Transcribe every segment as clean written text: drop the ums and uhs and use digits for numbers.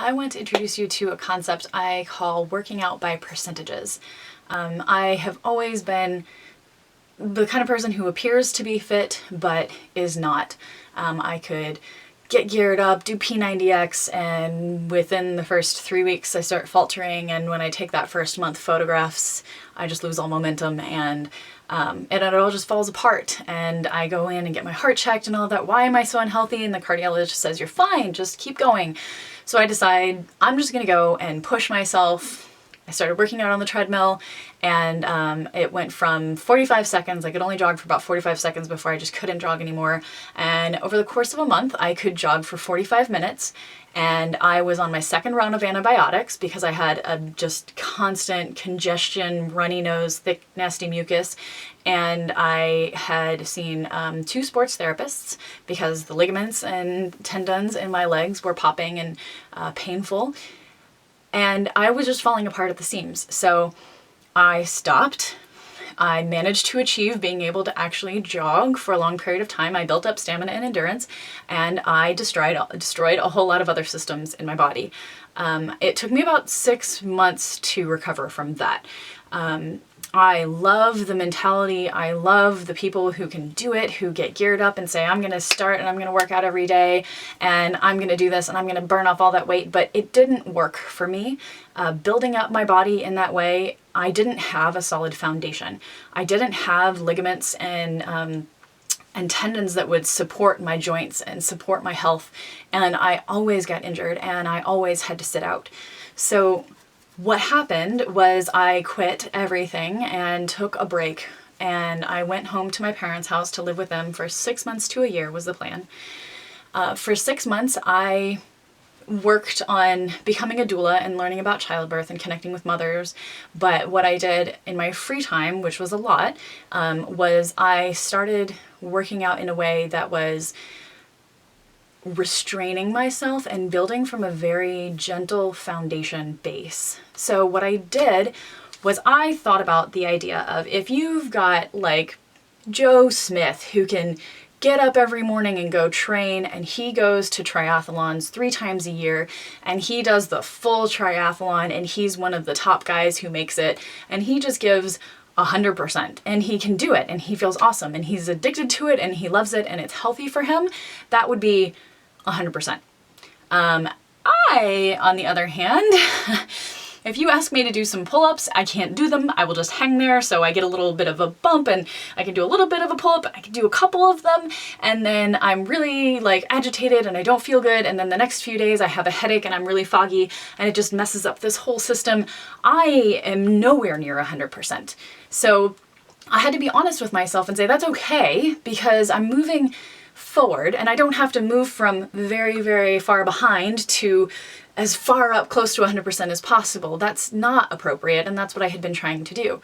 I want to introduce you to a concept I call working out by percentages. I have always been the kind of person who appears to be fit, but is not. I could get geared up, do P90X, and within the first 3 weeks I start faltering, and when I take that first month photographs, I just lose all momentum, and it all just falls apart, and I go in and get my heart checked and all that. Why am I so unhealthy? And the cardiologist says, you're fine, just keep going. So I decide I'm just gonna go and push myself. I started working out on the treadmill, and it went from 45 seconds. I could only jog for about 45 seconds before I just couldn't jog anymore. And over the course of a month, I could jog for 45 minutes. And I was on my second round of antibiotics because I had a just constant congestion, runny nose, thick, nasty mucus. And I had seen 2 sports therapists because the ligaments and tendons in my legs were popping and painful. And I was just falling apart at the seams. So I stopped. I managed to achieve being able to actually jog for a long period of time. I built up stamina and endurance, and I destroyed a whole lot of other systems in my body. It took me about 6 months to recover from that. I love the mentality. I love the people who can do it, who get geared up and say, I'm going to start and I'm going to work out every day and I'm going to do this and I'm going to burn off all that weight. But it didn't work for me. Building up my body in that way, I didn't have a solid foundation. I didn't have ligaments and tendons that would support my joints and support my health. And I always got injured and I always had to sit out. So what happened was I quit everything and took a break, and I went home to my parents' house to live with them for 6 months to a year was the plan. For 6 months, I worked on becoming a doula and learning about childbirth and connecting with mothers. But what I did in my free time, which was a lot, was I started working out in a way that was restraining myself and building from a very gentle foundation base. So what I did was I thought about the idea of, if you've got like Joe Smith who can get up every morning and go train, and he goes to triathlons 3 times a year and he does the full triathlon and he's one of the top guys who makes it, and he just gives 100% and he can do it and he feels awesome and he's addicted to it and he loves it and it's healthy for him, that would be 100%. I, on the other hand, if you ask me to do some pull-ups, I can't do them. I will just hang there, so I get a little bit of a bump and I can do a little bit of a pull-up, I can do a couple of them, and then I'm really like agitated and I don't feel good, and then the next few days I have a headache and I'm really foggy and it just messes up this whole system. I am nowhere near 100%. So I had to be honest with myself and say that's okay, because I'm moving forward and I don't have to move from very, very far behind to as far up close to 100% as possible. That's not appropriate, and that's what I had been trying to do.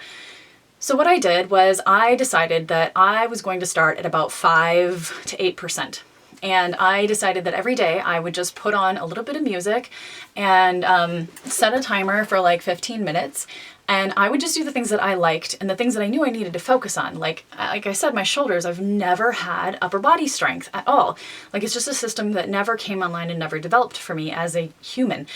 So what I did was I decided that I was going to start at about 5 to 8%. And I decided that every day I would just put on a little bit of music and set a timer for like 15 minutes. And I would just do the things that I liked and the things that I knew I needed to focus on. Like I said, my shoulders, I've never had upper body strength at all. Like, it's just a system that never came online and never developed for me as a human.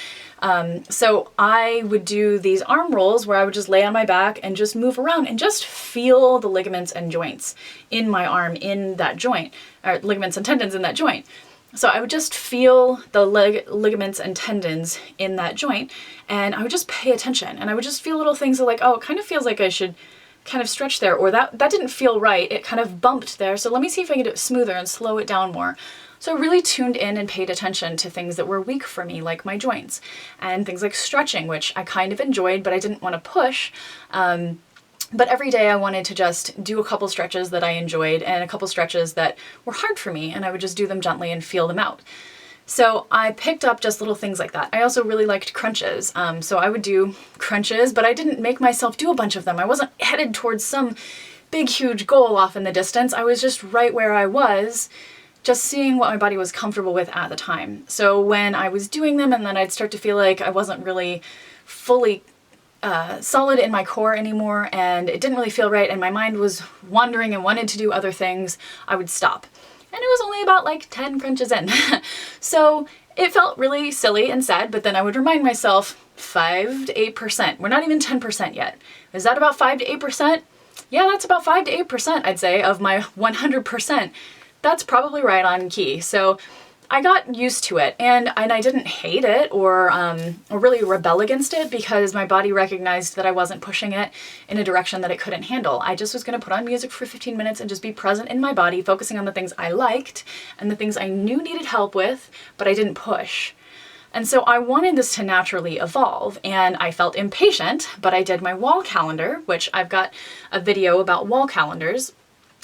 So I would do these arm rolls where I would just lay on my back and just move around and just feel the ligaments and joints in my arm in that joint, or ligaments and tendons in that joint. So I would just feel the ligaments and tendons in that joint, and I would just pay attention, and I would just feel little things like, oh, it kind of feels like I should kind of stretch there, or that didn't feel right, it kind of bumped there, so let me see if I can do it smoother and slow it down more. So I really tuned in and paid attention to things that were weak for me, like my joints, and things like stretching, which I kind of enjoyed, but I didn't want to push. But every day I wanted to just do a couple stretches that I enjoyed and a couple stretches that were hard for me, and I would just do them gently and feel them out. So I picked up just little things like that. I also really liked crunches. So I would do crunches, but I didn't make myself do a bunch of them. I wasn't headed towards some big, huge goal off in the distance. I was just right where I was, just seeing what my body was comfortable with at the time. So when I was doing them and then I'd start to feel like I wasn't really fully solid in my core anymore and it didn't really feel right and my mind was wandering and wanted to do other things, I would stop. And it was only about like 10 crunches in. So It felt really silly and sad, but then I would remind myself 5 to 8%. We're not even 10% yet. Is that about 5 to 8%? Yeah, that's about 5 to 8%, I'd say, of my 100%. That's probably right on key. So I got used to it, and I didn't hate it or really rebel against it, because my body recognized that I wasn't pushing it in a direction that it couldn't handle. I just was going to put on music for 15 minutes and just be present in my body, focusing on the things I liked and the things I knew needed help with, but I didn't push. And so I wanted this to naturally evolve, and I felt impatient, but I did my wall calendar, which I've got a video about wall calendars.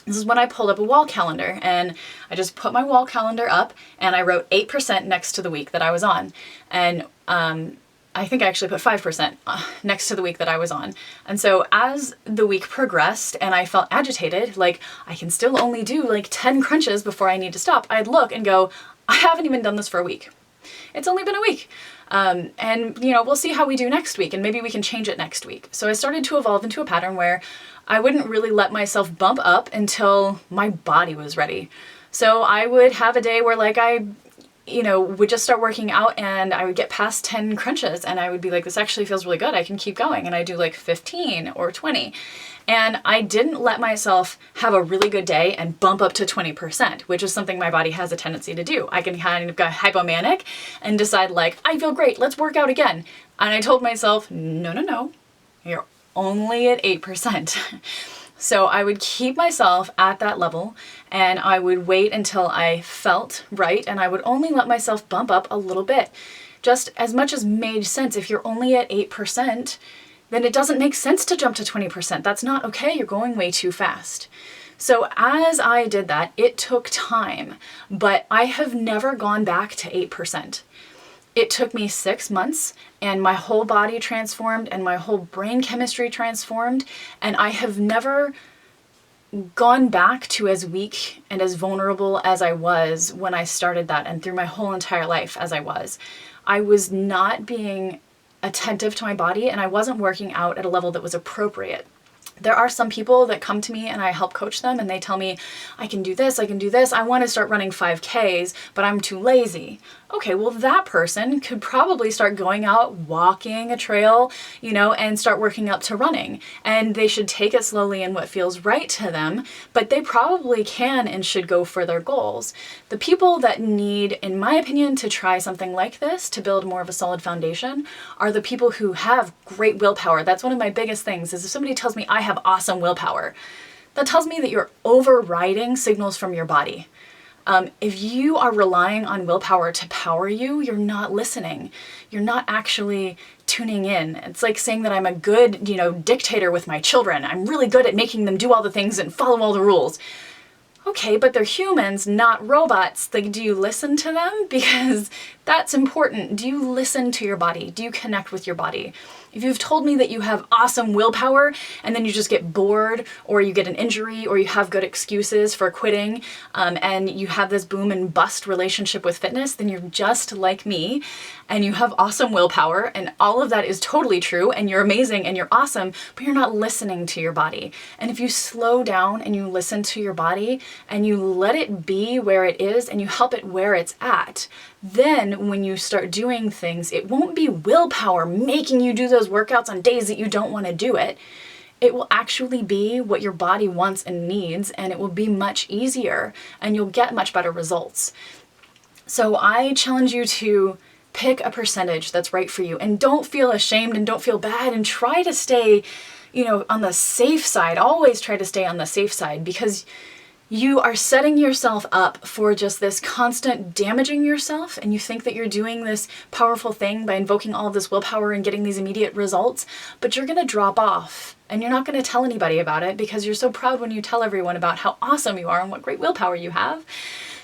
This is when I pulled up a wall calendar, and I just put my wall calendar up and I wrote 8% next to the week that I was on. And I think I actually put 5% next to the week that I was on. And so as the week progressed and I felt agitated, like I can still only do like 10 crunches before I need to stop, I'd look and go, I haven't even done this for a week. It's only been a week. And we'll see how we do next week, and maybe we can change it next week. So I started to evolve into a pattern where I wouldn't really let myself bump up until my body was ready. So I would have a day where like I would just start working out, and I would get past 10 crunches and I would be like, this actually feels really good. I can keep going. And I do like 15 or 20. And I didn't let myself have a really good day and bump up to 20%, which is something my body has a tendency to do. I can kind of go hypomanic and decide like, I feel great, let's work out again. And I told myself, no, you're only at 8%. So I would keep myself at that level, and I would wait until I felt right, and I would only let myself bump up a little bit, just as much as made sense. If you're only at 8%, then it doesn't make sense to jump to 20%. That's not okay. You're going way too fast. So as I did that, it took time, but I have never gone back to 8%. It took me 6 months, and my whole body transformed and my whole brain chemistry transformed, and I have never gone back to as weak and as vulnerable as I was when I started that, and through my whole entire life as I was. I was not being attentive to my body, and I wasn't working out at a level that was appropriate. There are some people that come to me and I help coach them, and they tell me, I can do this, I want to start running 5Ks, but I'm too lazy. Okay, well that person could probably start going out, walking a trail, and start working up to running. And they should take it slowly in what feels right to them, but they probably can and should go for their goals. The people that need, in my opinion, to try something like this to build more of a solid foundation are the people who have great willpower. That's one of my biggest things, is if somebody tells me I have awesome willpower, that tells me that you're overriding signals from your body. If you are relying on willpower to power you, you're not listening. You're not actually tuning in. It's like saying that I'm a good, dictator with my children. I'm really good at making them do all the things and follow all the rules. Okay, but they're humans, not robots. Like, do you listen to them? Because that's important. Do you listen to your body? Do you connect with your body? If you've told me that you have awesome willpower and then you just get bored, or you get an injury, or you have good excuses for quitting, and you have this boom and bust relationship with fitness, then you're just like me and you have awesome willpower, and all of that is totally true, and you're amazing and you're awesome, but you're not listening to your body. And if you slow down and you listen to your body and you let it be where it is and you help it where it's at, then when you start doing things, it won't be willpower making you do those workouts on days that you don't want to do it. It will actually be what your body wants and needs, and it will be much easier, and you'll get much better results. So I challenge you to pick a percentage that's right for you, and don't feel ashamed and don't feel bad, and try to stay, on the safe side. Always try to stay on the safe side, because you are setting yourself up for just this constant damaging yourself, and you think that you're doing this powerful thing by invoking all of this willpower and getting these immediate results, but you're going to drop off, and you're not going to tell anybody about it because you're so proud when you tell everyone about how awesome you are and what great willpower you have.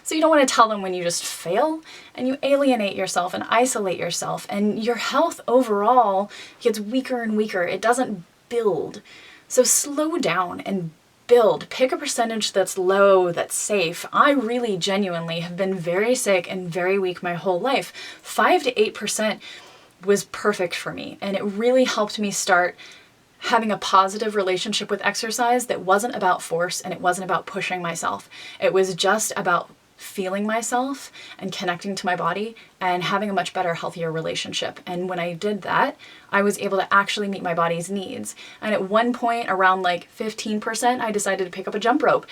So you don't want to tell them when you just fail, and you alienate yourself and isolate yourself, and your health overall gets weaker and weaker. It doesn't build. So slow down and build. Pick a percentage that's low, that's safe. I really genuinely have been very sick and very weak my whole life. 5 to 8% was perfect for me, and it really helped me start having a positive relationship with exercise that wasn't about force, and it wasn't about pushing myself. It was just about feeling myself and connecting to my body and having a much better, healthier relationship. And when I did that, I was able to actually meet my body's needs. And at one point, around like 15%, I decided to pick up a jump rope.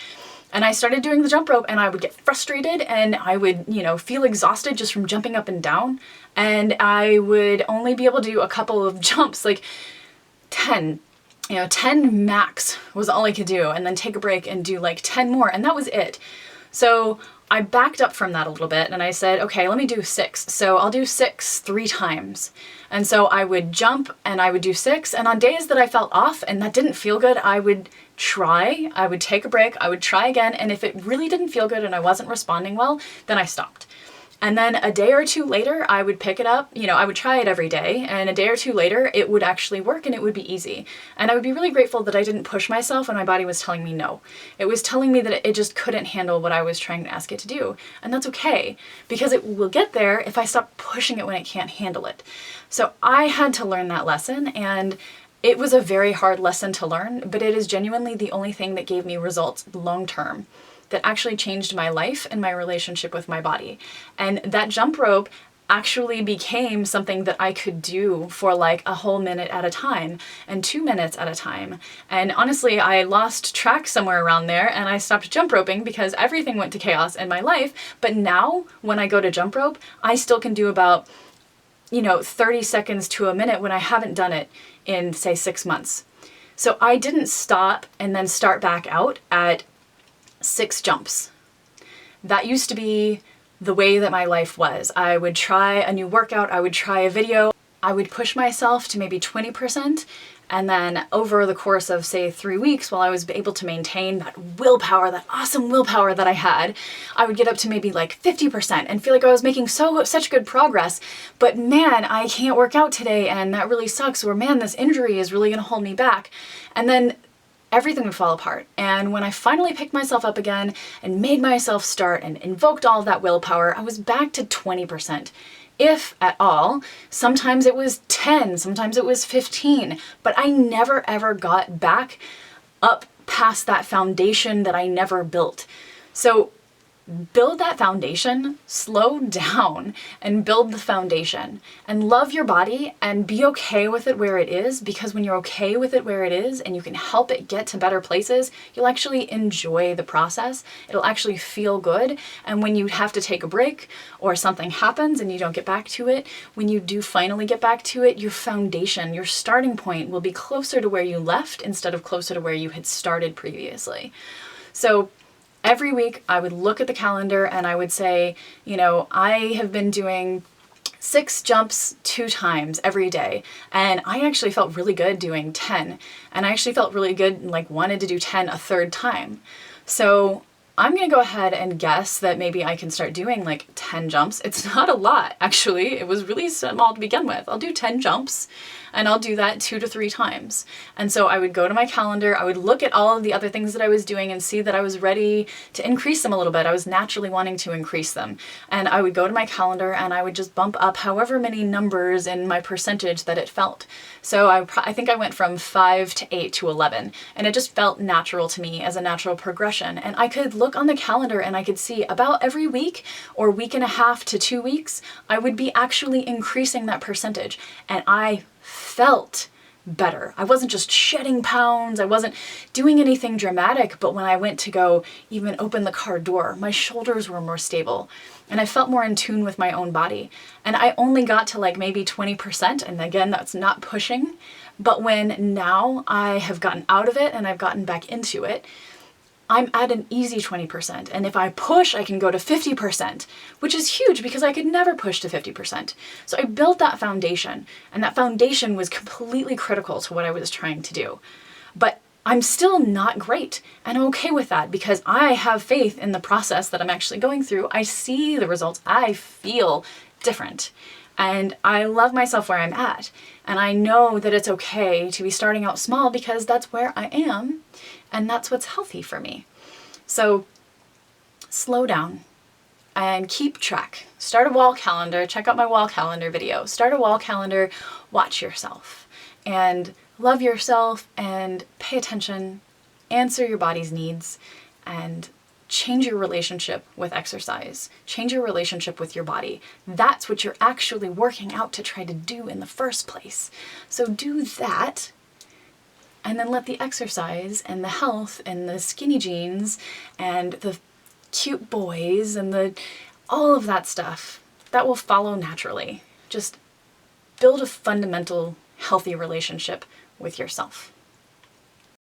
And I started doing the jump rope, and I would get frustrated, and I would, feel exhausted just from jumping up and down. And I would only be able to do a couple of jumps, like 10. 10 max was all I could do, and then take a break and do like 10 more, and that was it. So I backed up from that a little bit, and I said, okay, let me do 6. So I'll do 6 3 times. And so I would jump and I would do 6, and on days that I felt off and that didn't feel good, I would take a break, I would try again, and if it really didn't feel good and I wasn't responding well, then I stopped. And then a day or two later, I would pick it up, I would try it every day, and a day or two later, it would actually work and it would be easy. And I would be really grateful that I didn't push myself when my body was telling me no. It was telling me that it just couldn't handle what I was trying to ask it to do. And that's okay, because it will get there if I stop pushing it when it can't handle it. So I had to learn that lesson, and it was a very hard lesson to learn, but it is genuinely the only thing that gave me results long term, that actually changed my life and my relationship with my body. And that jump rope actually became something that I could do for like a whole minute at a time and 2 minutes at a time. And honestly, I lost track somewhere around there, and I stopped jump roping because everything went to chaos in my life. But now when I go to jump rope, I still can do about 30 seconds to a minute when I haven't done it in, say, 6 months. So I didn't stop and then start back out at 6 jumps. That used to be the way that my life was. I would try a new workout, I would try a video, I would push myself to maybe 20%, and then over the course of, say, 3 weeks, while I was able to maintain that willpower, that awesome willpower that I had, I would get up to maybe like 50% and feel like I was making such good progress. But man, I can't work out today, and that really sucks. Or man, this injury is really gonna hold me back. And then everything would fall apart. And when I finally picked myself up again and made myself start and invoked all of that willpower, I was back to 20%. If at all. Sometimes it was 10, sometimes it was 15, but I never ever got back up past that foundation that I never built. So build that foundation, slow down and build the foundation, and love your body and be okay with it where it is, because when you're okay with it where it is and you can help it get to better places, you'll actually enjoy the process. It'll actually feel good. And when you have to take a break or something happens and you don't get back to it, when you do finally get back to it, your foundation, your starting point will be closer to where you left instead of closer to where you had started previously. So every week I would look at the calendar and I would say, I have been doing 6 jumps 2 times every day. And I actually felt really good doing 10. And I actually felt really good and wanted to do 10 a third time. So I'm going to go ahead and guess that maybe I can start doing 10 jumps. It's not a lot, actually. It was really small to begin with. I'll do 10 jumps, and I'll do that 2 to 3 times. And so I would go to my calendar, I would look at all of the other things that I was doing and see that I was ready to increase them a little bit. I was naturally wanting to increase them. And I would go to my calendar and I would just bump up however many numbers in my percentage that it felt. So I think I went from 5 to 8 to 11, and it just felt natural to me as a natural progression. And I could look on the calendar and I could see about every week or week and a half to 2 weeks, I would be actually increasing that percentage. And I felt better. I wasn't just shedding pounds. I wasn't doing anything dramatic, but when I went to go even open the car door, my shoulders were more stable and I felt more in tune with my own body. And I only got to maybe 20%. And again, that's not pushing. But when now I have gotten out of it and I've gotten back into it, I'm at an easy 20%. And if I push, I can go to 50%, which is huge because I could never push to 50%. So I built that foundation, and that foundation was completely critical to what I was trying to do. But I'm still not great, and I'm okay with that because I have faith in the process that I'm actually going through. I see the results. I feel different. And I love myself where I'm at. And I know that it's okay to be starting out small because that's where I am. And that's what's healthy for me. So slow down and keep track. Start a wall calendar. Check out my wall calendar video. Start a wall calendar. Watch yourself and love yourself and pay attention. Answer your body's needs and change your relationship with exercise. Change your relationship with your body. That's what you're actually working out to try to do in the first place. So do that, and then let the exercise and the health and the skinny jeans and the cute boys and all of that stuff, that will follow naturally. Just build a fundamental, healthy relationship with yourself.